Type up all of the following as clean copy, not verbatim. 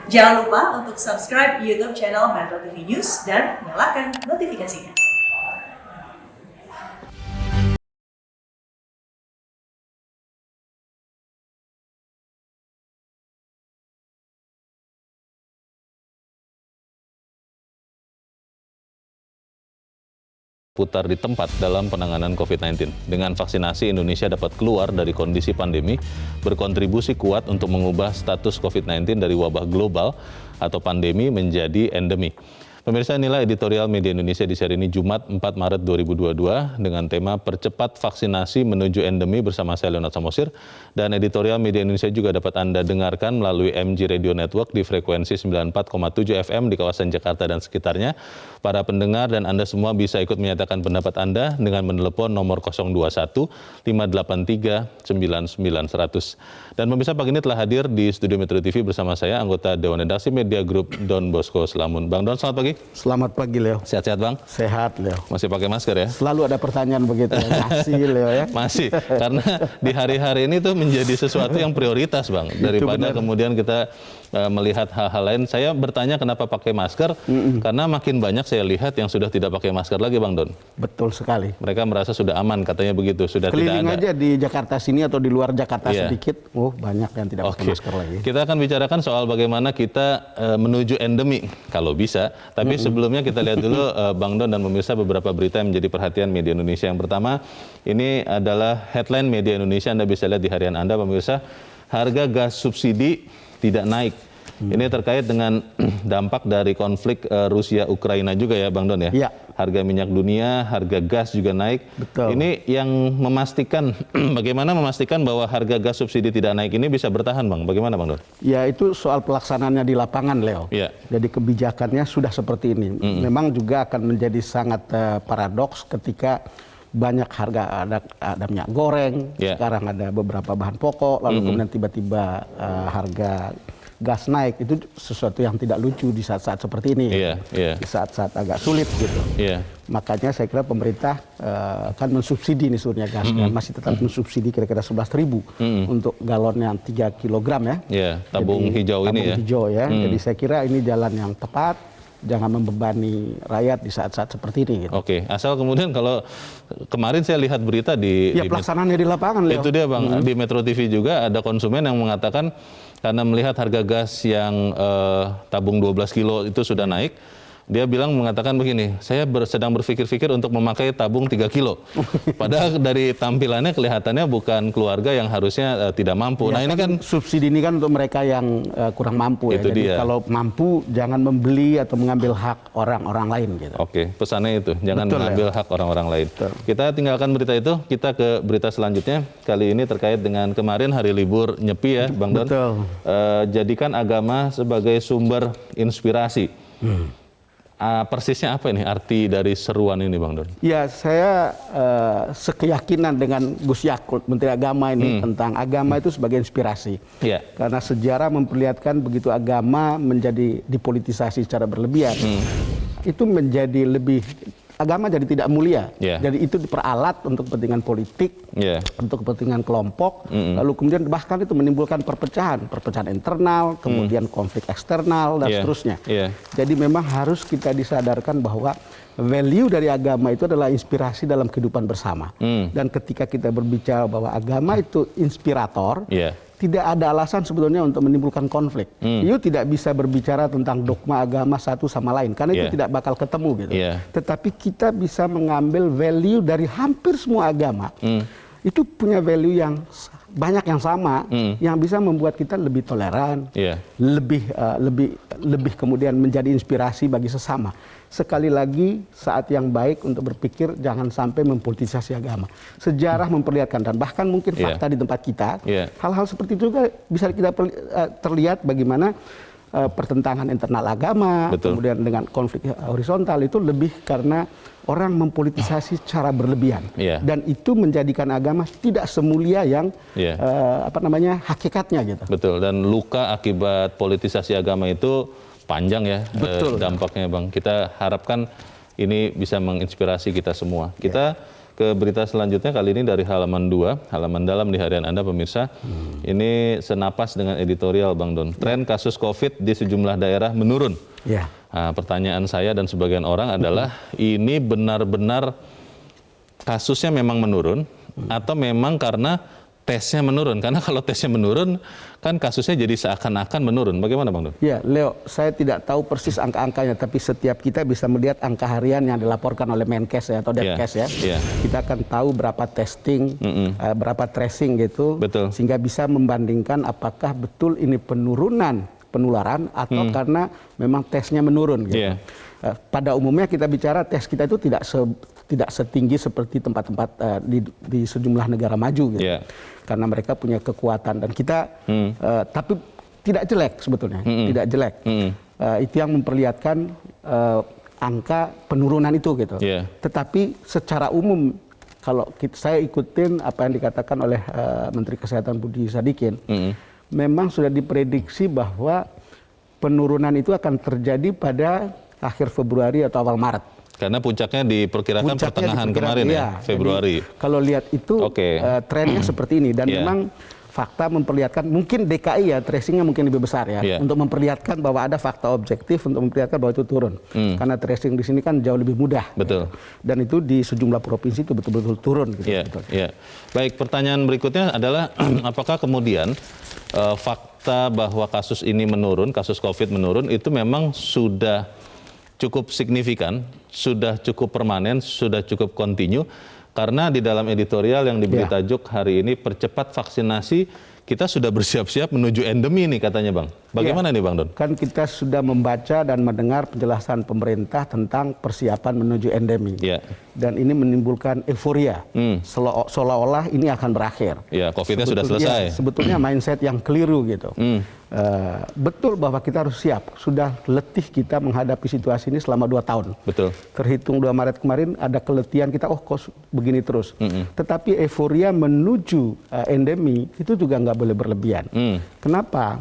Jangan lupa untuk subscribe YouTube channel Metro TV News dan nyalakan notifikasinya. Putar di tempat dalam penanganan COVID-19. Dengan vaksinasi, Indonesia dapat keluar dari kondisi pandemi, berkontribusi kuat untuk mengubah status COVID-19 dari wabah global atau pandemi menjadi endemi. Pemirsa, inilah editorial Media Indonesia di seri ini Jumat 4 Maret 2022 dengan tema Percepat Vaksinasi Menuju Endemi bersama saya Leonard Samosir. Dan editorial Media Indonesia juga dapat Anda dengarkan melalui MG Radio Network di frekuensi 94,7 FM di kawasan Jakarta dan sekitarnya. Para pendengar dan Anda semua bisa ikut menyatakan pendapat Anda dengan menelepon nomor 021 583 9900. Dan pemirsa, pagi ini telah hadir di studio Metro TV bersama saya anggota Dewan Redaksi Media Group Don Bosco Slamun. Bang Don, selamat pagi. Selamat pagi, Leo. Sehat-sehat, Bang? Sehat, Leo. Masih pakai masker ya? Selalu ada pertanyaan begitu. Masih, Leo ya? Masih, karena di hari-hari ini tuh menjadi sesuatu yang prioritas, Bang. Daripada kemudian kita melihat hal-hal lain. Saya bertanya kenapa pakai masker, karena makin banyak saya lihat yang sudah tidak pakai masker lagi, Bang Don. Betul sekali. Mereka merasa sudah aman, katanya begitu, sudah Keliling tidak ada. aja di Jakarta sini atau di luar Jakarta sedikit, banyak yang tidak pakai masker lagi. Kita akan bicarakan soal bagaimana kita menuju endemi, kalau bisa. Tapi sebelumnya kita lihat dulu, Bang Don dan pemirsa, beberapa berita yang menjadi perhatian media Indonesia. Yang pertama, ini adalah headline media Indonesia, Anda bisa lihat di harian Anda, pemirsa. Harga gas subsidi tidak naik. Ini terkait dengan dampak dari konflik Rusia-Ukraina juga ya, Bang Don ya? Iya. Harga minyak dunia, harga gas juga naik. Betul. Ini yang memastikan, bagaimana memastikan bahwa harga gas subsidi tidak naik ini bisa bertahan, Bang? Bagaimana, Bang Don? Ya, itu soal pelaksanaannya di lapangan, Leo. Iya. Jadi kebijakannya sudah seperti ini. Memang juga akan menjadi sangat paradoks ketika banyak harga, ada minyak goreng, sekarang ada beberapa bahan pokok, lalu kemudian tiba-tiba harga gas naik. Itu sesuatu yang tidak lucu di saat-saat seperti ini. Di saat-saat agak sulit gitu. Makanya saya kira pemerintah kan mensubsidi nih sebenarnya gas, masih tetap mensubsidi kira-kira 11.000 untuk galon yang 3 kg ya. Tabung hijau ini ya. Tabung hijau ya. Jadi saya kira ini jalan yang tepat. Jangan membebani rakyat di saat-saat seperti ini. Gitu. Oke, asal kemudian kalau kemarin saya lihat berita di pelaksanaannya di lapangan, Leo. Itu dia, Bang. Di Metro TV juga ada konsumen yang mengatakan karena melihat harga gas yang tabung 12 kilo itu sudah naik, dia mengatakan begini, saya sedang berpikir-pikir untuk memakai tabung 3 kilo. Padahal dari tampilannya kelihatannya bukan keluarga yang harusnya tidak mampu. Ya, nah ini kan subsidi ini kan untuk mereka yang kurang mampu ya. Jadi kalau mampu jangan membeli atau mengambil hak orang-orang lain gitu. Oke, pesannya itu, jangan mengambil hak orang-orang lain. Betul. Kita tinggalkan berita itu, kita ke berita selanjutnya. Kali ini terkait dengan kemarin hari libur Nyepi ya, Bang Don. Betul. Jadikan agama sebagai sumber inspirasi. Persisnya apa ini arti dari seruan ini, Bang Don? Ya, saya sekeyakinan dengan Gus Yakut, Menteri Agama ini tentang agama itu sebagai inspirasi. Karena sejarah memperlihatkan begitu agama menjadi dipolitisasi secara berlebihan, itu menjadi lebih, agama jadi tidak mulia. Jadi itu diperalat untuk kepentingan politik, untuk kepentingan kelompok, lalu kemudian bahkan itu menimbulkan perpecahan internal, kemudian konflik eksternal dan seterusnya. Jadi memang harus kita disadarkan bahwa value dari agama itu adalah inspirasi dalam kehidupan bersama. Dan ketika kita berbicara bahwa agama itu inspirator, tidak ada alasan sebetulnya untuk menimbulkan konflik. You tidak bisa berbicara tentang dogma agama satu sama lain, karena itu tidak bakal ketemu gitu. Tetapi kita bisa mengambil value dari hampir semua agama. Itu punya value yang banyak yang sama, yang bisa membuat kita lebih toleran, lebih kemudian menjadi inspirasi bagi sesama. Sekali lagi, saat yang baik untuk berpikir jangan sampai mempolitisasi agama. Sejarah memperlihatkan dan bahkan mungkin fakta di tempat kita, hal-hal seperti itu juga bisa kita terlihat bagaimana pertentangan internal agama, kemudian dengan konflik horizontal itu lebih karena orang mempolitisasi secara berlebihan, dan itu menjadikan agama tidak semulia yang hakikatnya gitu. Betul, dan luka akibat politisasi agama itu panjang ya. Dampaknya, Bang. Kita harapkan ini bisa menginspirasi kita semua. Kita ke berita selanjutnya, kali ini dari halaman 2, halaman dalam di harian Anda pemirsa. Ini senapas dengan editorial Bang Don. Tren kasus COVID di sejumlah daerah menurun. Ya. Nah, pertanyaan saya dan sebagian orang adalah ini benar-benar kasusnya memang menurun atau memang karena tesnya menurun? Karena kalau tesnya menurun kan kasusnya jadi seakan-akan menurun. Bagaimana Bang Don? Ya, Leo, saya tidak tahu persis angka-angkanya, tapi setiap kita bisa melihat angka harian yang dilaporkan oleh Menkes ya, atau Depkes ya. Kita akan tahu berapa testing, berapa tracing gitu. Betul. Sehingga bisa membandingkan apakah betul ini penurunan penularan atau karena memang tesnya menurun gitu. Pada umumnya kita bicara tes kita itu tidak setinggi seperti tempat-tempat di sejumlah negara maju gitu. Karena mereka punya kekuatan dan kita tapi tidak jelek sebetulnya, tidak jelek. Itu yang memperlihatkan angka penurunan itu gitu. Tetapi secara umum kalau saya ikutin apa yang dikatakan oleh Menteri Kesehatan Budi Sadikin, memang sudah diprediksi bahwa penurunan itu akan terjadi pada akhir Februari atau awal Maret. Karena puncaknya diperkirakan pertengahan kemarin ya, Februari. Jadi, kalau lihat itu trennya seperti ini dan memang fakta memperlihatkan mungkin DKI ya tracingnya mungkin lebih besar ya untuk memperlihatkan bahwa ada fakta objektif untuk memperlihatkan bahwa itu turun. Karena tracing di sini kan jauh lebih mudah. Betul. Gitu. Dan itu di sejumlah provinsi itu betul-betul turun. Gitu, Baik, pertanyaan berikutnya adalah apakah kemudian fakta bahwa kasus ini menurun, kasus COVID menurun itu memang sudah cukup signifikan, sudah cukup permanen, sudah cukup kontinu, karena di dalam editorial yang diberi tajuk hari ini, percepat vaksinasi, kita sudah bersiap-siap menuju endemi nih katanya Bang. Bagaimana nih Bang Don? Kan kita sudah membaca dan mendengar penjelasan pemerintah tentang persiapan menuju endemi. Dan ini menimbulkan euforia, seolah-olah ini akan berakhir. COVID-nya sudah selesai. Sebetulnya mindset yang keliru gitu. Betul bahwa kita harus siap. Sudah letih kita menghadapi situasi ini selama 2 tahun. Betul. Terhitung 2 Maret kemarin ada keletihan kita, kok begini terus. Tetapi euforia menuju endemi itu juga nggak boleh berlebihan. Kenapa?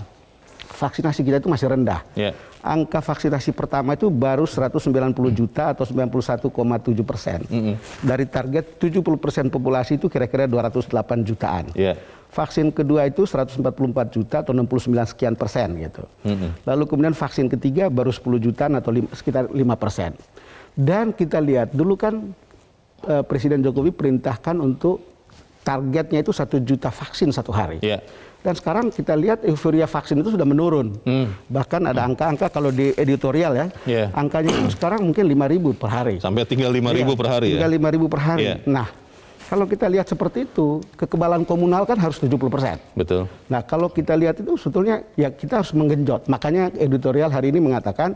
Vaksinasi kita itu masih rendah. Angka vaksinasi pertama itu baru 190 juta atau 91,7%. Dari target 70% populasi itu kira-kira 208 jutaan. Vaksin kedua itu 144 juta atau 69 sekian persen gitu. Lalu kemudian vaksin ketiga baru 10 jutaan atau sekitar 5%. Dan kita lihat dulu kan Presiden Jokowi perintahkan untuk targetnya itu 1 juta vaksin satu hari. Dan sekarang kita lihat euforia vaksin itu sudah menurun. Bahkan ada angka-angka kalau di editorial ya, angkanya itu sekarang mungkin 5.000 per hari. Sampai tinggal 5.000 per hari tinggal 5.000 per hari. Nah, kalau kita lihat seperti itu, kekebalan komunal kan harus 70%. Betul. Nah, kalau kita lihat itu sebetulnya ya kita harus menggenjot. Makanya editorial hari ini mengatakan,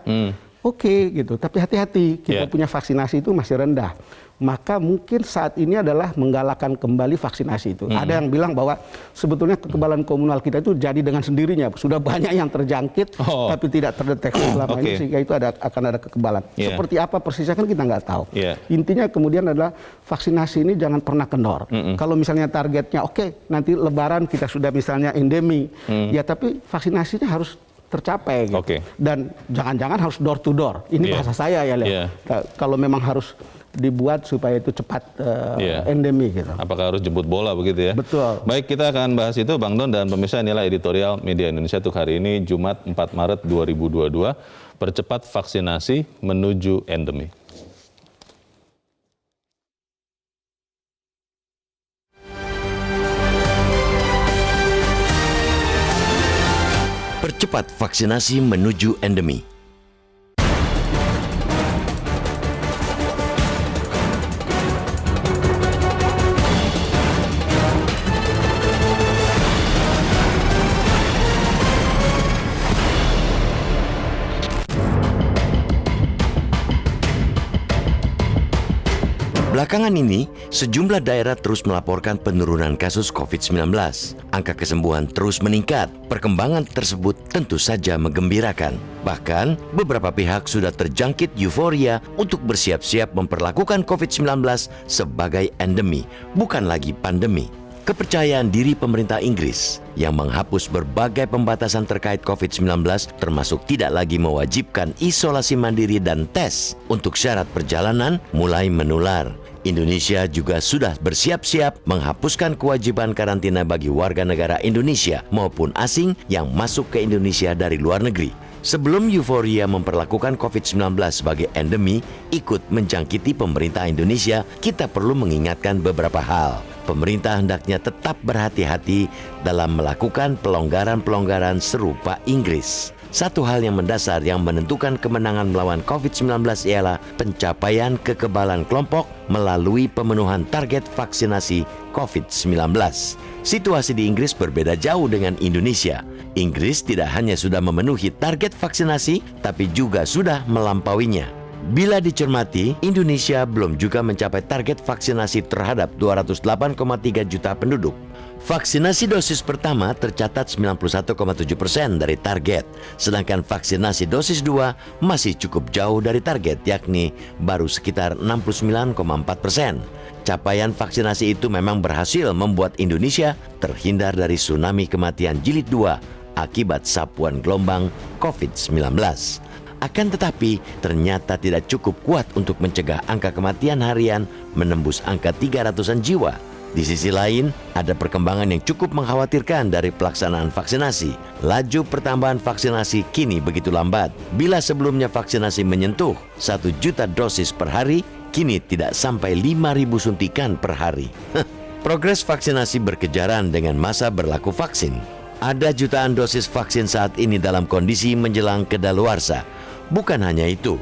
oke, gitu, tapi hati-hati, kita punya vaksinasi itu masih rendah. Maka mungkin saat ini adalah menggalakkan kembali vaksinasi itu. Ada yang bilang bahwa sebetulnya kekebalan komunal kita itu jadi dengan sendirinya. Sudah banyak yang terjangkit, tapi tidak terdeteksi selama ini, sehingga itu akan ada kekebalan. Seperti apa persisnya kan kita nggak tahu. Intinya kemudian adalah vaksinasi ini jangan pernah kendor. Kalau misalnya targetnya, nanti Lebaran kita sudah misalnya endemi, ya tapi vaksinasinya harus tercapai gitu. Dan jangan-jangan harus door to door. Ini bahasa saya ya, kalau memang harus dibuat supaya itu cepat endemi gitu. Apakah harus jemput bola begitu ya? Betul. Baik, kita akan bahas itu Bang Don dan pemirsa, inilah editorial Media Indonesia untuk hari ini Jumat 4 Maret 2022. Percepat vaksinasi menuju endemi. Percepat vaksinasi menuju endemi. Belakangan ini, sejumlah daerah terus melaporkan penurunan kasus COVID-19. Angka kesembuhan terus meningkat. Perkembangan tersebut tentu saja menggembirakan. Bahkan, beberapa pihak sudah terjangkit euforia untuk bersiap-siap memperlakukan COVID-19 sebagai endemi, bukan lagi pandemi. Kepercayaan diri pemerintah Inggris yang menghapus berbagai pembatasan terkait COVID-19 termasuk tidak lagi mewajibkan isolasi mandiri dan tes untuk syarat perjalanan mulai menular. Indonesia juga sudah bersiap-siap menghapuskan kewajiban karantina bagi warga negara Indonesia maupun asing yang masuk ke Indonesia dari luar negeri. Sebelum euforia memperlakukan COVID-19 sebagai endemi ikut menjangkiti pemerintah Indonesia, kita perlu mengingatkan beberapa hal. Pemerintah hendaknya tetap berhati-hati dalam melakukan pelonggaran-pelonggaran serupa Inggris. Satu hal yang mendasar yang menentukan kemenangan melawan COVID-19 ialah pencapaian kekebalan kelompok melalui pemenuhan target vaksinasi COVID-19. Situasi di Inggris berbeda jauh dengan Indonesia. Inggris tidak hanya sudah memenuhi target vaksinasi, tapi juga sudah melampauinya. Bila dicermati, Indonesia belum juga mencapai target vaksinasi terhadap 208,3 juta penduduk. Vaksinasi dosis pertama tercatat 91,7% dari target, sedangkan vaksinasi dosis 2 masih cukup jauh dari target, yakni baru sekitar 69,4%. Capaian vaksinasi itu memang berhasil membuat Indonesia terhindar dari tsunami kematian jilid 2 akibat sapuan gelombang COVID-19. Akan tetapi, ternyata tidak cukup kuat untuk mencegah angka kematian harian menembus angka 300-an jiwa. Di sisi lain, ada perkembangan yang cukup mengkhawatirkan dari pelaksanaan vaksinasi. Laju pertambahan vaksinasi kini begitu lambat. Bila sebelumnya vaksinasi menyentuh 1 juta dosis per hari, kini tidak sampai 5.000 suntikan per hari. Progres vaksinasi berkejaran dengan masa berlaku vaksin. Ada jutaan dosis vaksin saat ini dalam kondisi menjelang kedaluarsa. Bukan hanya itu,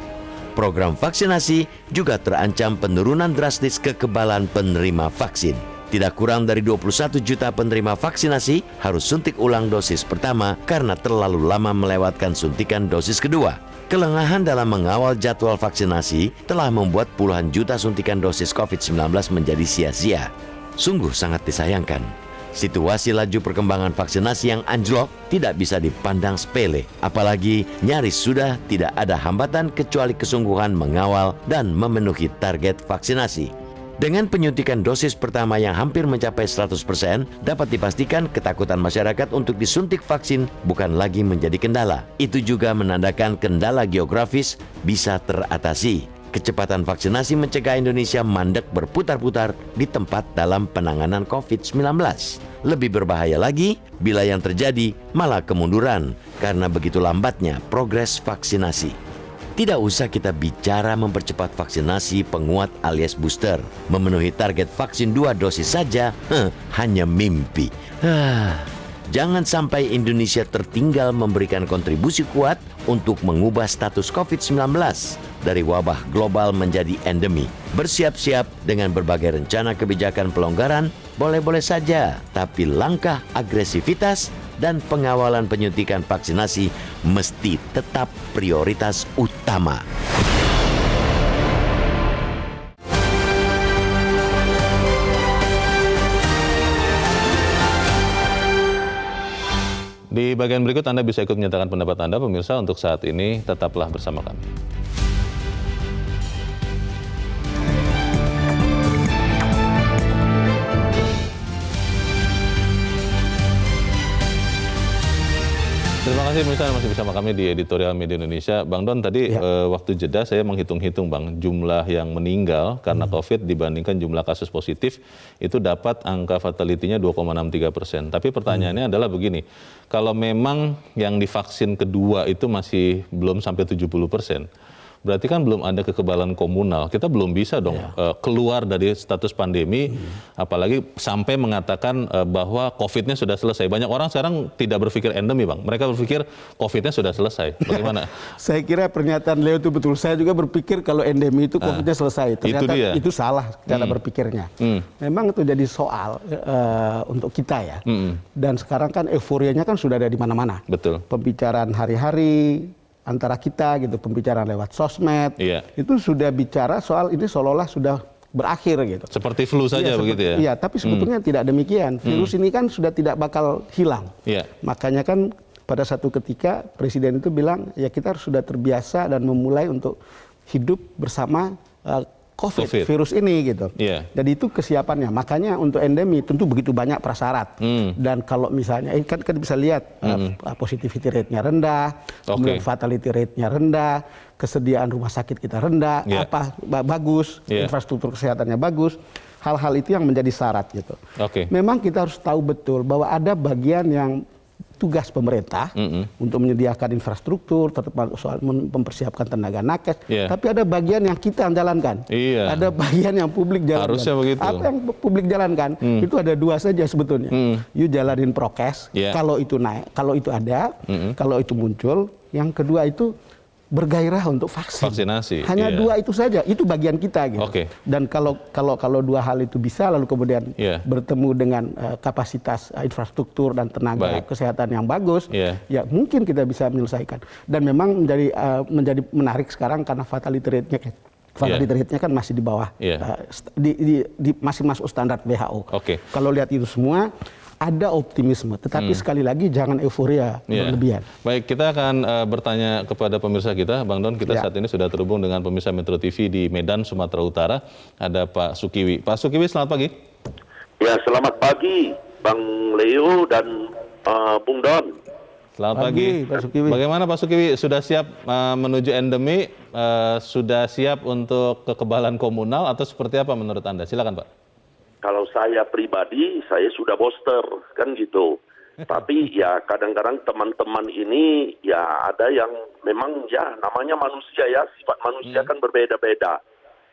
program vaksinasi juga terancam penurunan drastis kekebalan penerima vaksin. Tidak kurang dari 21 juta penerima vaksinasi harus suntik ulang dosis pertama karena terlalu lama melewatkan suntikan dosis kedua. Kelengahan dalam mengawal jadwal vaksinasi telah membuat puluhan juta suntikan dosis COVID-19 menjadi sia-sia. Sungguh sangat disayangkan. Situasi laju perkembangan vaksinasi yang anjlok tidak bisa dipandang sepele. Apalagi nyaris sudah tidak ada hambatan kecuali kesungguhan mengawal dan memenuhi target vaksinasi. Dengan penyuntikan dosis pertama yang hampir mencapai 100%, dapat dipastikan ketakutan masyarakat untuk disuntik vaksin bukan lagi menjadi kendala. Itu juga menandakan kendala geografis bisa teratasi. Kecepatan vaksinasi mencegah Indonesia mandek berputar-putar di tempat dalam penanganan COVID-19. Lebih berbahaya lagi bila yang terjadi malah kemunduran karena begitu lambatnya progres vaksinasi. Tidak usah kita bicara mempercepat vaksinasi penguat alias booster. Memenuhi target vaksin 2 dosis saja hanya mimpi. Jangan sampai Indonesia tertinggal memberikan kontribusi kuat untuk mengubah status COVID-19 dari wabah global menjadi endemi. Bersiap-siap dengan berbagai rencana kebijakan pelonggaran boleh-boleh saja, tapi langkah agresivitas dan pengawalan penyuntikan vaksinasi mesti tetap prioritas utama. Di bagian berikut Anda bisa ikut menyatakan pendapat Anda, pemirsa. Untuk saat ini tetaplah bersama kami. Terima kasih pemirsa masih bersama kami di Editorial Media Indonesia. Bang Don, tadi waktu jeda saya menghitung-hitung Bang, jumlah yang meninggal karena COVID dibandingkan jumlah kasus positif itu dapat angka fatality-nya 2,63%. Tapi pertanyaannya adalah begini, kalau memang yang divaksin kedua itu masih belum sampai 70%, berarti kan belum ada kekebalan komunal. Kita belum bisa dong keluar dari status pandemi, apalagi sampai mengatakan bahwa COVID-nya sudah selesai. Banyak orang sekarang tidak berpikir endemi, Bang. Mereka berpikir COVID-nya sudah selesai. Bagaimana? Saya kira pernyataan Leo itu betul. Saya juga berpikir kalau endemi itu COVID-nya selesai. Ternyata itu salah cara berpikirnya. Memang itu jadi soal untuk kita ya. Dan sekarang kan euforianya kan sudah ada di mana-mana. Betul. Pembicaraan hari-hari antara kita gitu, pembicaraan lewat sosmed, itu sudah bicara soal ini seolah-olah sudah berakhir gitu. Seperti flu saja begitu ya? Iya, tapi sebetulnya tidak demikian. Virus ini kan sudah tidak bakal hilang. Makanya kan pada satu ketika Presiden itu bilang, ya kita harus sudah terbiasa dan memulai untuk hidup bersama COVID, virus ini gitu. Jadi itu kesiapannya. Makanya untuk endemi tentu begitu banyak prasyarat. Dan kalau misalnya kan bisa lihat positivity rate-nya rendah, kemudian fatality rate-nya rendah, kesediaan rumah sakit kita rendah, bagus, infrastruktur kesehatannya bagus. Hal-hal itu yang menjadi syarat gitu. Memang kita harus tahu betul bahwa ada bagian yang tugas pemerintah untuk menyediakan infrastruktur, terutama soal mempersiapkan tenaga nakes. Tapi ada bagian yang kita jalankan. Ada bagian yang publik jalankan. Harusnya begitu. Apa yang publik jalankan? Itu ada dua saja sebetulnya. You jalanin prokes, kalau itu naik, kalau itu ada, kalau itu muncul. Yang kedua itu bergairah untuk vaksinasi. Hanya dua itu saja, itu bagian kita gitu. Dan kalau dua hal itu bisa lalu kemudian bertemu dengan kapasitas infrastruktur dan tenaga kesehatan yang bagus, ya mungkin kita bisa menyelesaikan. Dan memang menjadi menarik sekarang karena fatality rate-nya kan masih di bawah, masih masuk standar WHO. Kalau lihat itu semua, ada optimisme, tetapi sekali lagi jangan euforia berlebihan. Baik, kita akan bertanya kepada pemirsa kita, Bang Don. Kita saat ini sudah terhubung dengan pemirsa Metro TV di Medan, Sumatera Utara. Ada Pak Sukiwi. Pak Sukiwi, selamat pagi. Ya, selamat pagi, Bang Leo dan Bung Don. Selamat pagi, Pak Sukiwi. Bagaimana Pak Sukiwi? Sudah siap menuju endemi? Sudah siap untuk kekebalan komunal atau seperti apa menurut Anda? Silakan Pak. Kalau saya pribadi, saya sudah booster, kan gitu. Tapi ya kadang-kadang teman-teman ini ya ada yang memang ya namanya manusia ya, sifat manusia kan berbeda-beda.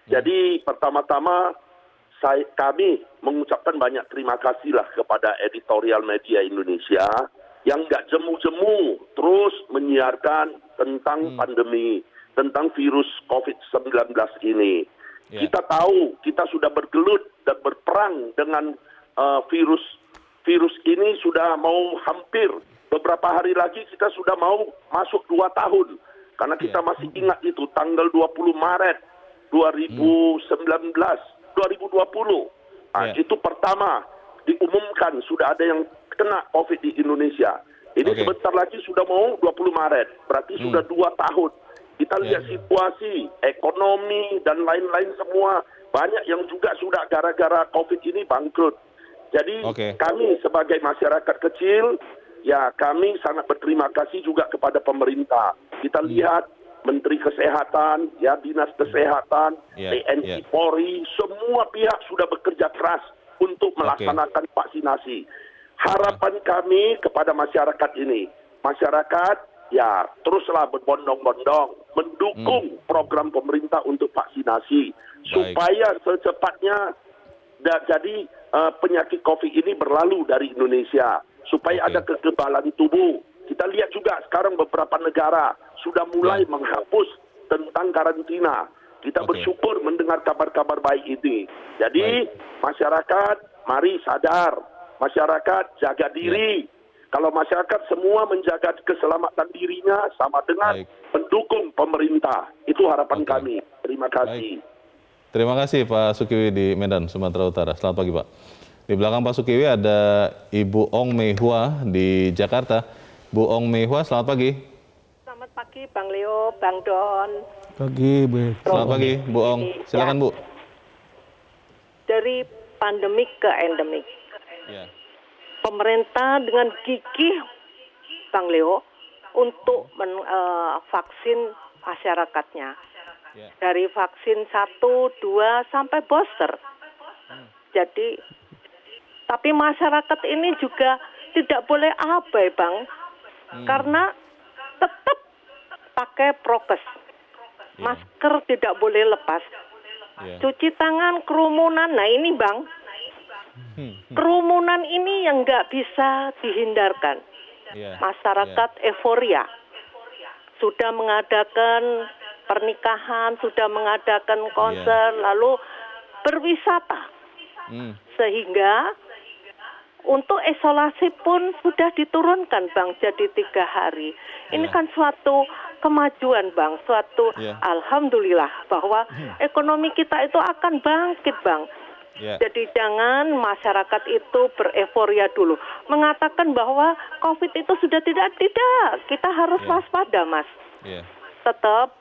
Jadi pertama-tama kami mengucapkan banyak terima kasih lah kepada editorial media Indonesia yang nggak jemu-jemu terus menyiarkan tentang pandemi, tentang virus COVID-19 ini. Kita tahu kita sudah bergelut dan berperang dengan virus ini sudah mau hampir beberapa hari lagi kita sudah mau masuk 2 tahun. Karena kita masih ingat itu tanggal 20 Maret 2020. Itu pertama diumumkan sudah ada yang kena COVID di Indonesia. Ini sebentar lagi sudah mau 20 Maret, berarti sudah 2 tahun. Kita lihat situasi, ekonomi, dan lain-lain semua. Banyak yang juga sudah gara-gara COVID ini bangkrut. Jadi kami sebagai masyarakat kecil, ya kami sangat berterima kasih juga kepada pemerintah. Kita lihat Menteri Kesehatan, ya Dinas Kesehatan, TNI, Polri, semua pihak sudah bekerja keras untuk melaksanakan vaksinasi. Harapan kami kepada masyarakat ini, masyarakat ya teruslah berbondong-bondong mendukung program pemerintah untuk vaksinasi supaya secepatnya jadi penyakit COVID ini berlalu dari Indonesia, supaya ada kekebalan tubuh. Kita lihat juga sekarang beberapa negara sudah mulai menghapus tentang karantina. Kita bersyukur mendengar kabar-kabar baik ini. Jadi masyarakat mari sadar, masyarakat jaga diri. Kalau masyarakat semua menjaga keselamatan dirinya sama dengan mendukung pemerintah. Itu harapan kami. Terima kasih. Terima kasih Pak Sukiwi di Medan, Sumatera Utara. Selamat pagi Pak. Di belakang Pak Sukiwi ada Ibu Ong Meihua di Jakarta. Bu Ong Meihua, selamat pagi. Selamat pagi Bang Leo, Bang Don. Pagi Bu. Selamat pagi Bu Ong. Silakan Bu. Dari pandemik ke endemik. Pemerintah dengan gigih, Bang Leo, untuk vaksin masyarakatnya. Dari vaksin 1, 2, sampai booster. Jadi, tapi masyarakat ini juga tidak boleh abai, Bang. Karena tetap pakai prokes. Masker tidak boleh lepas. Cuci tangan, kerumunan. Nah ini, Bang. Kerumunan ini yang nggak bisa dihindarkan. Masyarakat euforia. Sudah mengadakan pernikahan, sudah mengadakan konser, lalu berwisata. Sehingga untuk isolasi pun sudah diturunkan, Bang, jadi 3 hari. Ini kan suatu kemajuan, Bang, suatu alhamdulillah bahwa ekonomi kita itu akan bangkit, Bang. Jadi jangan masyarakat itu bereforia dulu. Mengatakan bahwa COVID itu sudah tidak. Kita harus waspada, Mas. Tetap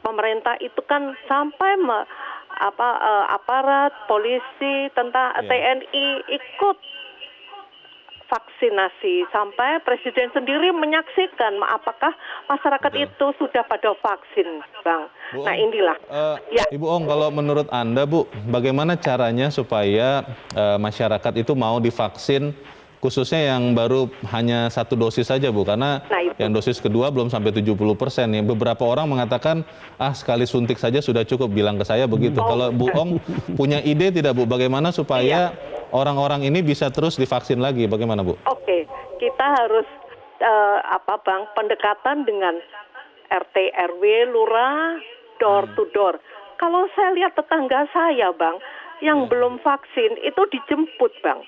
pemerintah itu kan sampai aparat, polisi, tentang TNI ikut vaksinasi sampai presiden sendiri menyaksikan apakah masyarakat itu sudah pada vaksin, Bang. Bu Nah, Ong, inilah. Ya. Ibu Ong, kalau menurut Anda, Bu, bagaimana caranya supaya masyarakat itu mau divaksin, khususnya yang baru hanya 1 dosis saja, Bu? Karena yang dosis kedua belum sampai 70%. Ya. Beberapa orang mengatakan, sekali suntik saja sudah cukup, bilang ke saya begitu. Kalau Bu Ong punya ide tidak, Bu, bagaimana supaya orang-orang ini bisa terus divaksin lagi? Bagaimana, Bu? Oke, kita harus Bang, pendekatan dengan RT, RW, lurah, door to door. Kalau saya lihat tetangga saya, Bang, yang belum vaksin itu dijemput, Bang.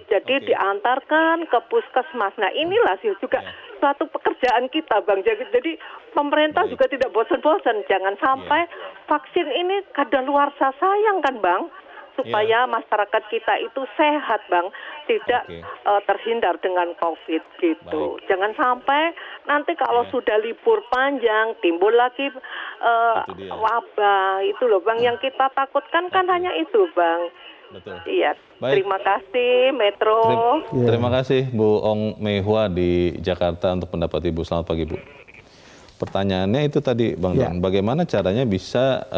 Jadi diantarkan ke puskesmas. Nah, inilah sih juga suatu pekerjaan kita, Bang. Jadi pemerintah juga tidak bosan-bosan. Jangan sampai vaksin ini kadaluarsa, sayang kan, Bang? Supaya masyarakat kita itu sehat, Bang, tidak terhindar dengan COVID gitu. Jangan sampai nanti kalau sudah libur panjang timbul lagi wabah itu loh, Bang. Yang kita takutkan kan hanya itu, Bang. Betul. Iya. Baik. Terima kasih, Metro. Terima kasih, Bu Ong Mehua di Jakarta untuk pendapat Ibu. Selamat pagi, Bu. Pertanyaannya itu tadi, Bang Don, bagaimana caranya bisa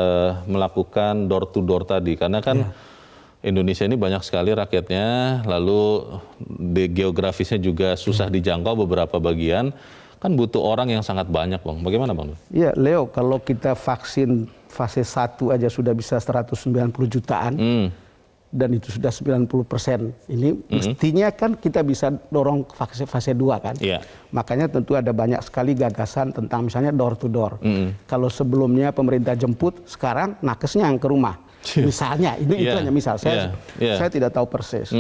melakukan door to door tadi? Karena kan Indonesia ini banyak sekali rakyatnya, lalu geografisnya juga susah dijangkau beberapa bagian, kan butuh orang yang sangat banyak, Bang. Bagaimana, Bang? Iya, Leo, kalau kita vaksin fase 1 aja sudah bisa 190 jutaan, dan itu sudah 90%, ini mestinya kan kita bisa dorong fase 2 kan. Makanya tentu ada banyak sekali gagasan tentang misalnya door to door. Kalau sebelumnya pemerintah jemput, sekarang nakesnya yang ke rumah. Misalnya, itu hanya misal, saya tidak tahu persis.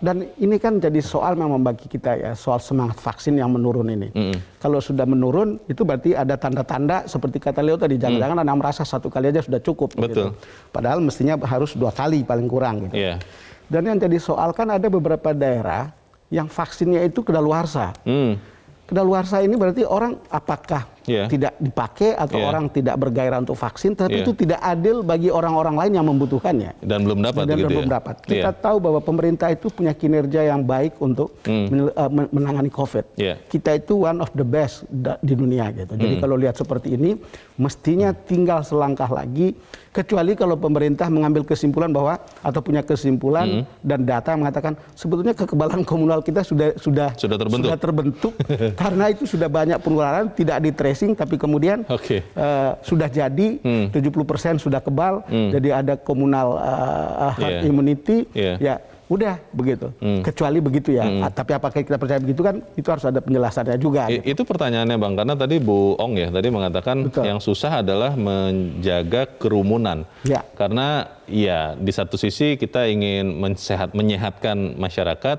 Dan ini kan jadi soal memang bagi kita ya, soal semangat vaksin yang menurun ini. Kalau sudah menurun, itu berarti ada tanda-tanda seperti kata Leo tadi, jangan-jangan Anda merasa 1 kali aja sudah cukup. Gitu. Padahal mestinya harus 2 kali paling kurang. Gitu. Dan yang jadi soal kan ada beberapa daerah yang vaksinnya itu kedaluarsa. Kedaluarsa ini berarti orang apakah tidak dipakai atau orang tidak bergairah untuk vaksin, tapi itu tidak adil bagi orang-orang lain yang membutuhkannya. Dan belum dapat. Dan belum dapat. Kita tahu bahwa pemerintah itu punya kinerja yang baik untuk menangani COVID. Kita itu one of the best di dunia gitu. Jadi kalau lihat seperti ini, mestinya tinggal selangkah lagi, kecuali kalau pemerintah mengambil kesimpulan bahwa atau punya kesimpulan dan data mengatakan sebetulnya kekebalan komunal kita sudah terbentuk karena itu sudah banyak penularan tidak di tracing, tapi kemudian sudah jadi 70% sudah kebal, jadi ada komunal herd immunity, ya udah begitu. Kecuali begitu ya. Tapi apakah kita percaya begitu kan? Itu harus ada penjelasannya juga. Itu pertanyaannya, Bang, karena tadi Bu Ong ya tadi mengatakan yang susah adalah menjaga kerumunan. Karena ya di satu sisi kita ingin menyehatkan masyarakat,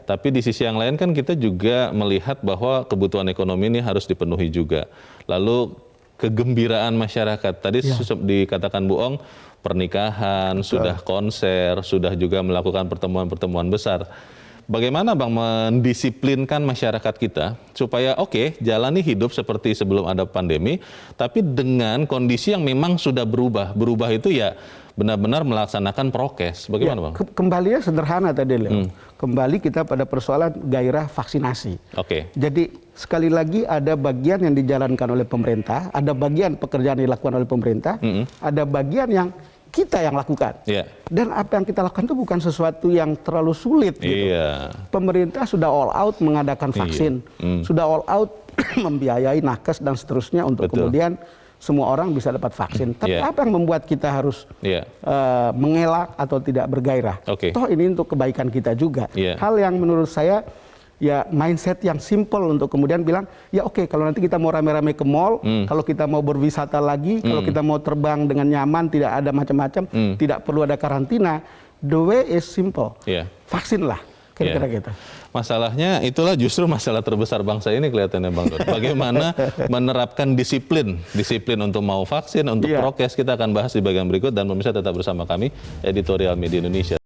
tapi di sisi yang lain kan kita juga melihat bahwa kebutuhan ekonomi ini harus dipenuhi juga. Lalu kegembiraan masyarakat tadi dikatakan Bu Ong, pernikahan, sudah konser, sudah juga melakukan pertemuan-pertemuan besar. Bagaimana, Bang, mendisiplinkan masyarakat kita supaya jalani hidup seperti sebelum ada pandemi, tapi dengan kondisi yang memang sudah berubah. Berubah itu ya benar-benar melaksanakan prokes. Bagaimana, Bang? Kembalinya sederhana tadi, Leo. Kembali kita pada persoalan gairah vaksinasi. Jadi sekali lagi ada bagian yang dijalankan oleh pemerintah, ada bagian pekerjaan yang dilakukan oleh pemerintah, ada bagian yang kita yang lakukan. Dan apa yang kita lakukan itu bukan sesuatu yang terlalu sulit. Gitu. Pemerintah sudah all out mengadakan vaksin, sudah all out membiayai nakes dan seterusnya untuk kemudian semua orang bisa dapat vaksin. Tapi apa yang membuat kita harus mengelak atau tidak bergairah? Toh ini untuk kebaikan kita juga. Hal yang menurut saya ya mindset yang simple untuk kemudian bilang ya kalau nanti kita mau rame-rame ke mall, kalau kita mau berwisata lagi, kalau kita mau terbang dengan nyaman, tidak ada macam-macam, tidak perlu ada karantina, the way is simple. Vaksin lah. Kira-kira gitu. Masalahnya itulah justru masalah terbesar bangsa ini kelihatannya, Bang Don. Bagaimana menerapkan disiplin untuk mau vaksin, untuk prokes, kita akan bahas di bagian berikut dan pemirsa tetap bersama kami, Editorial Media Indonesia.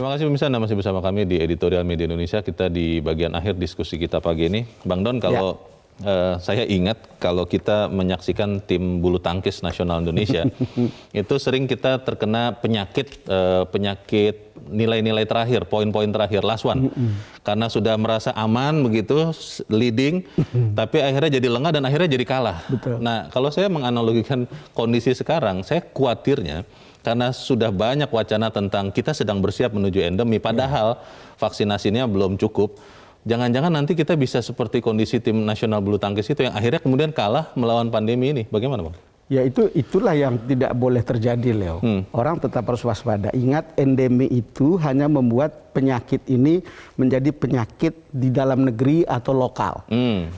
Terima kasih pemirsa, Anda masih bersama kami di Editorial Media Indonesia. Kita di bagian akhir diskusi kita pagi ini. Bang Don, kalau saya ingat kalau kita menyaksikan tim bulu tangkis nasional Indonesia, itu sering kita terkena penyakit nilai-nilai terakhir, poin-poin terakhir, last one. Karena sudah merasa aman begitu, leading, tapi akhirnya jadi lengah dan akhirnya jadi kalah. Betul. Nah, kalau saya menganalogikan kondisi sekarang, saya khawatirnya karena sudah banyak wacana tentang kita sedang bersiap menuju endemi, padahal vaksinasinya belum cukup. Jangan-jangan nanti kita bisa seperti kondisi tim nasional bulu tangkis itu yang akhirnya kemudian kalah melawan pandemi ini. Bagaimana, Bang? Ya itulah yang tidak boleh terjadi, Leo. Orang tetap harus waspada. Ingat, endemi itu hanya membuat penyakit ini menjadi penyakit di dalam negeri atau lokal.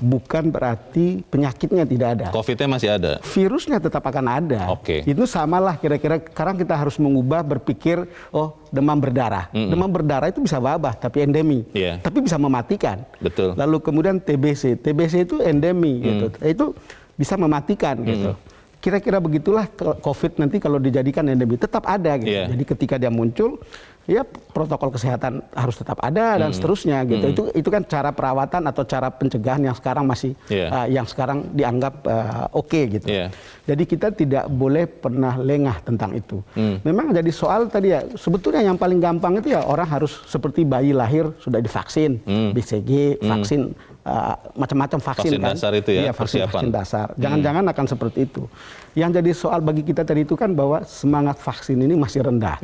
Bukan berarti penyakitnya tidak ada. COVID-nya masih ada? Virusnya tetap akan ada. Oke. Itu samalah kira-kira sekarang kita harus mengubah berpikir, oh demam berdarah. Demam berdarah itu bisa wabah tapi endemi. Tapi bisa mematikan. Betul. Lalu kemudian TBC. TBC itu endemi gitu. Itu bisa mematikan gitu. Kira-kira begitulah COVID nanti kalau dijadikan endemi tetap ada gitu. Jadi ketika dia muncul, ya protokol kesehatan harus tetap ada dan seterusnya gitu. Itu kan cara perawatan atau cara pencegahan yang sekarang masih yang sekarang dianggap oke gitu. Jadi kita tidak boleh pernah lengah tentang itu. Memang jadi soal tadi ya, sebetulnya yang paling gampang itu ya orang harus seperti bayi lahir sudah divaksin, BCG, vaksin macam-macam vaksin kan. Dasar itu ya, iya, vaksin dasar. Jangan-jangan akan seperti itu. Yang jadi soal bagi kita tadi itu kan bahwa semangat vaksin ini masih rendah.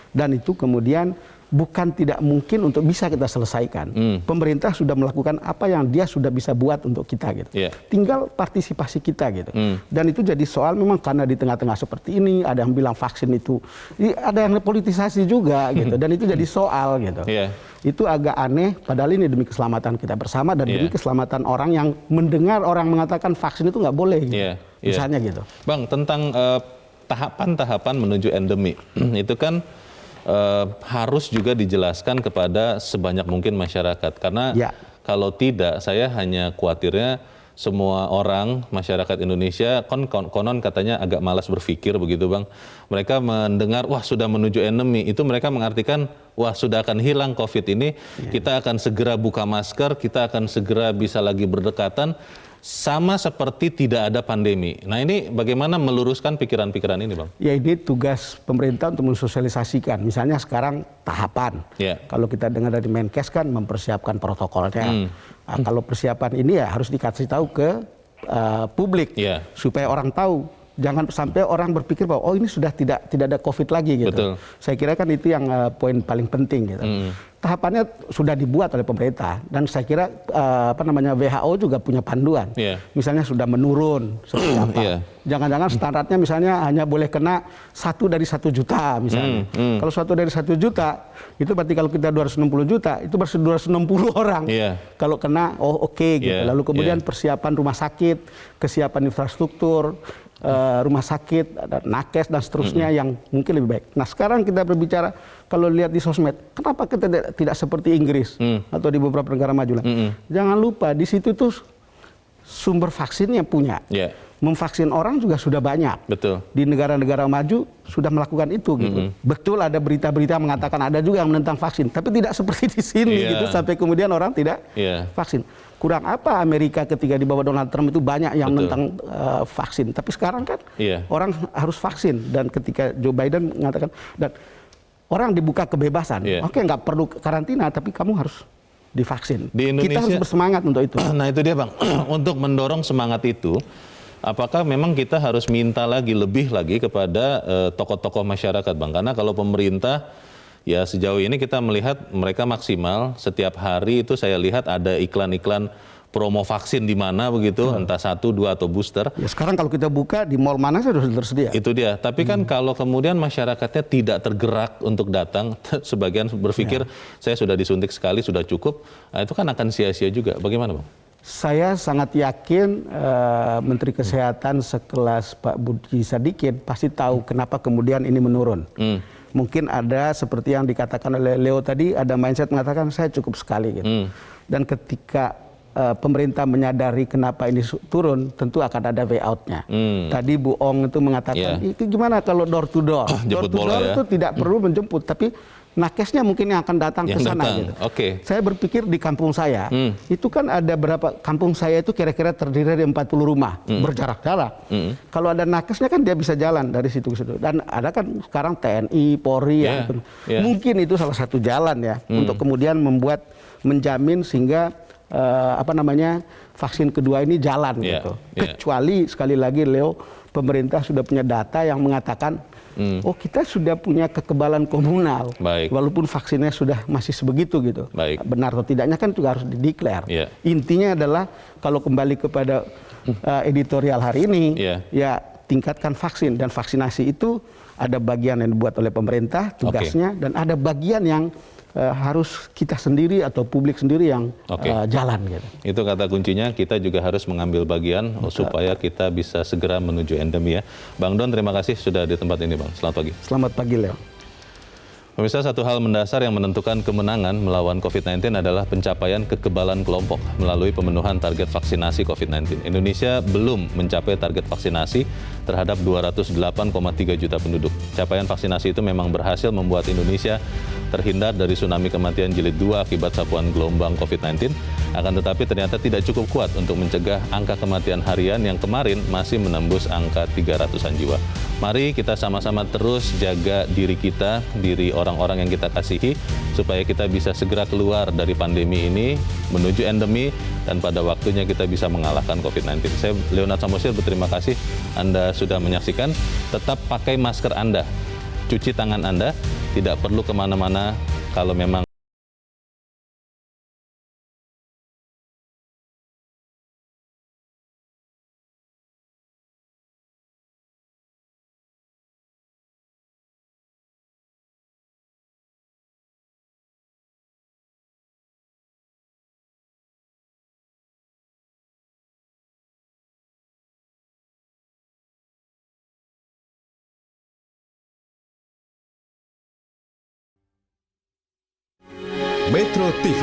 Dan itu kemudian bukan tidak mungkin untuk bisa kita selesaikan. Pemerintah sudah melakukan apa yang dia sudah bisa buat untuk kita gitu. Tinggal partisipasi kita gitu. Dan itu jadi soal memang karena di tengah-tengah seperti ini ada yang bilang vaksin itu, ada yang politisasi juga gitu. Dan itu jadi soal gitu. Itu agak aneh, padahal ini demi keselamatan kita bersama dan demi keselamatan orang yang mendengar orang mengatakan vaksin itu nggak boleh gitu. Misalnya gitu. Bang, tentang tahapan-tahapan menuju endemi, itu kan harus juga dijelaskan kepada sebanyak mungkin masyarakat. Karena kalau tidak, saya hanya khawatirnya semua orang masyarakat Indonesia konon katanya agak malas berpikir begitu, Bang. Mereka mendengar wah sudah menuju endemi, itu mereka mengartikan wah sudah akan hilang COVID ini, kita akan segera buka masker, kita akan segera bisa lagi berdekatan, sama seperti tidak ada pandemi. Nah ini bagaimana meluruskan pikiran-pikiran ini, Bang? Ya ini tugas pemerintah untuk mensosialisasikan. Misalnya sekarang tahapan. Kalau kita dengar dari Menkes kan mempersiapkan protokolnya. Nah, kalau persiapan ini ya harus dikasih tahu ke publik supaya orang tahu. Jangan sampai orang berpikir bahwa oh ini sudah tidak ada COVID lagi gitu. Betul. Saya kira kan itu yang poin paling penting gitu. Tahapannya sudah dibuat oleh pemerintah dan saya kira WHO juga punya panduan. Misalnya sudah menurun seperti apa. Jangan-jangan standarnya misalnya hanya boleh kena 1 dari 1 juta misalnya. Kalau 1 dari 1 juta itu berarti kalau kita 260 juta itu berarti 260 orang. Kalau kena oh oke gitu. Lalu kemudian persiapan rumah sakit, kesiapan infrastruktur, rumah sakit, nakes dan seterusnya yang mungkin lebih baik. Nah sekarang kita berbicara kalau lihat di sosmed, kenapa kita tidak seperti Inggris atau di beberapa negara maju lah? Jangan lupa di situ tuh sumber vaksinnya punya. Memvaksin orang juga sudah banyak. Betul. Di negara-negara maju sudah melakukan itu gitu. Betul ada berita-berita mengatakan ada juga yang menentang vaksin, tapi tidak seperti di sini gitu sampai kemudian orang tidak vaksin. Kurang apa Amerika ketika di bawah Donald Trump itu banyak yang menentang vaksin, tapi sekarang kan orang harus vaksin dan ketika Joe Biden mengatakan dan orang dibuka kebebasan, oke nggak perlu karantina tapi kamu harus divaksin. Di Indonesia, kita harus bersemangat untuk itu. Nah itu dia, Bang, untuk mendorong semangat itu. Apakah memang kita harus minta lebih lagi kepada tokoh-tokoh masyarakat, Bang? Karena kalau pemerintah, ya sejauh ini kita melihat mereka maksimal. Setiap hari itu saya lihat ada iklan-iklan promo vaksin di mana begitu, entah 1, 2 atau booster. Ya, sekarang kalau kita buka di mall mana sudah tersedia. Itu dia. Tapi kan kalau kemudian masyarakatnya tidak tergerak untuk datang, sebagian berpikir saya sudah disuntik sekali, sudah cukup, nah, itu kan akan sia-sia juga. Bagaimana, Bang? Saya sangat yakin Menteri Kesehatan sekelas Pak Budi Sadikin pasti tahu kenapa kemudian ini menurun. Mungkin ada seperti yang dikatakan oleh Leo tadi, ada mindset mengatakan saya cukup sekali gitu. Dan ketika pemerintah menyadari kenapa ini turun, tentu akan ada way out-nya. Tadi Bu Ong itu mengatakan, itu gimana kalau door to door? Door to door itu tidak perlu menjemput, tapi nakesnya mungkin yang akan datang ke sana gitu. Saya berpikir di kampung saya itu kan ada berapa, kampung saya itu kira-kira terdiri dari 40 rumah berjarak-jarak. Kalau ada nakesnya kan dia bisa jalan dari situ ke situ. Dan ada kan sekarang TNI, Polri mungkin itu salah satu jalan ya untuk kemudian menjamin sehingga vaksin kedua ini jalan gitu. Kecuali sekali lagi Leo, pemerintah sudah punya data yang mengatakan oh kita sudah punya kekebalan komunal, walaupun vaksinnya sudah masih sebegitu gitu. Benar atau tidaknya kan juga harus dideklar. Intinya adalah kalau kembali kepada editorial hari ini, ya tingkatkan vaksin dan vaksinasi itu ada bagian yang dibuat oleh pemerintah tugasnya dan ada bagian yang harus kita sendiri atau publik sendiri yang jalan gitu. Itu kata kuncinya, kita juga harus mengambil bagian supaya kita bisa segera menuju endemi ya. Bang Don, terima kasih sudah di tempat ini Bang. Selamat pagi. Selamat pagi Leo. Pemirsa, satu hal mendasar yang menentukan kemenangan melawan COVID-19 adalah pencapaian kekebalan kelompok melalui pemenuhan target vaksinasi COVID-19. Indonesia belum mencapai target vaksinasi terhadap 208,3 juta penduduk. Capaian vaksinasi itu memang berhasil membuat Indonesia terhindar dari tsunami kematian jilid 2 akibat sapuan gelombang COVID-19, akan tetapi ternyata tidak cukup kuat untuk mencegah angka kematian harian yang kemarin masih menembus angka 300-an jiwa. Mari kita sama-sama terus jaga diri kita, diri orang-orang yang kita kasihi, supaya kita bisa segera keluar dari pandemi ini, menuju endemi, dan pada waktunya kita bisa mengalahkan COVID-19. Saya Leonard Samosir berterima kasih Anda sudah menyaksikan. Tetap pakai masker Anda, cuci tangan Anda, tidak perlu kemana-mana kalau memang Metro TV,